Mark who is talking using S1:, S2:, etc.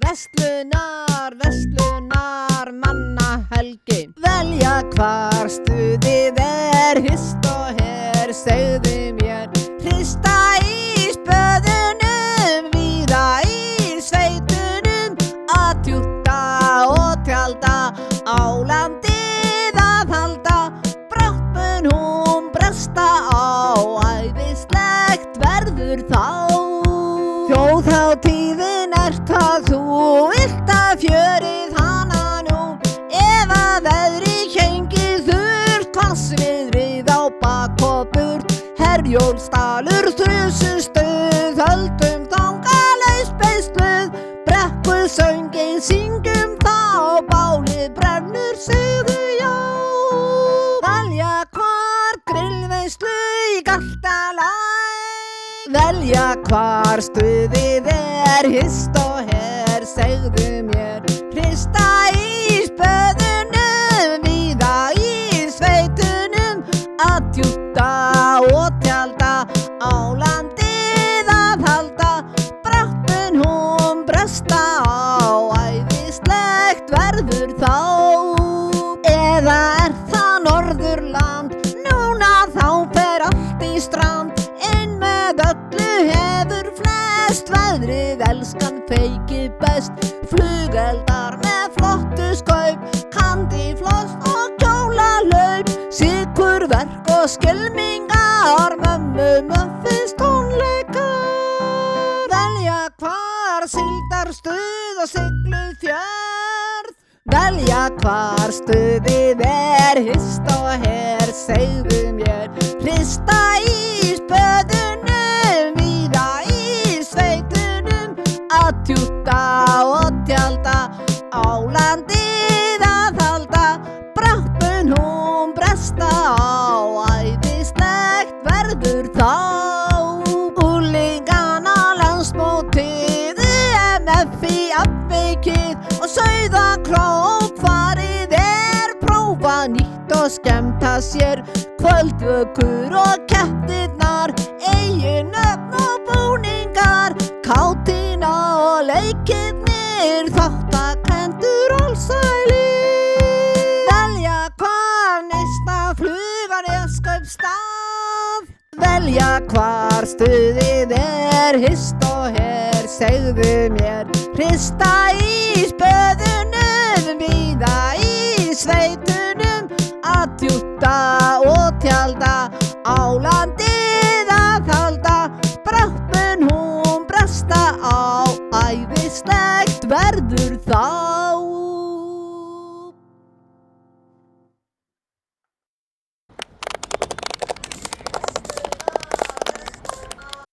S1: Verslunar mannahelgi. Velja hvar stuðið hist og her, segðu mér. Hrista í spöðunum, víða í sveitunum, að tjúta og tjalda, á landið að halda. Brátt mun hún bresta á, æðislegt verður þá. Þjóðhátíðin ert að þú vilt að fjörið hana nú. Ef að veðri hengi þurrt, hvassviðrið á bak og burt. Herjólfsdalur, Þrjusustuð, höldum þangalaus beisluð. Brekkusönginn syngjum þá, bálið brennur, segðu já. Velja hvar grillveislu í Galtalæk. Velja hvar stuðið hist og her, segðu mér. Hrista í spöðunum, víða í sveitunum, að tjúta og tjalda, á landið að halda. Brátt mun hún bresta á, æðislegt verður þá. Eða það Norðurland, núna þá fer allt í strand. Inn með öllu hefur flest, veðrið elskan feiki best. Flugeldar með flottu skaup, kandífloss og kjólalaup. Sykurverk og skylmingar, mömmu muffins tónleikar. Velja hvar síldarstuð og sigluð fjörð. Velja hvar stuðið hist og her, segðu mér. Hrista í spöðunum, víða í sveitunum, að tjúta og tjalda, á landið að halda. Brátt mun hún bresta á, æðislegt verður þá. Úlingana landsmótið, UMF í afvikið og Sauðakrók farið prófa nýtt og skemmta sér. Kvöldvökur og keppnirnar, eigin nöfn og búningar, kátína og leikirnir, þátttakendur allsælir. Velja hvar Neistaflugan Neskaupstað. Velja hvar stuðið hist og her, segðu mér. Hrista í spöðunum, víða í sveitunum, að tjúta og tjalda, á landið að halda. Brátt mun hún bresta á, æðislegt verður þá.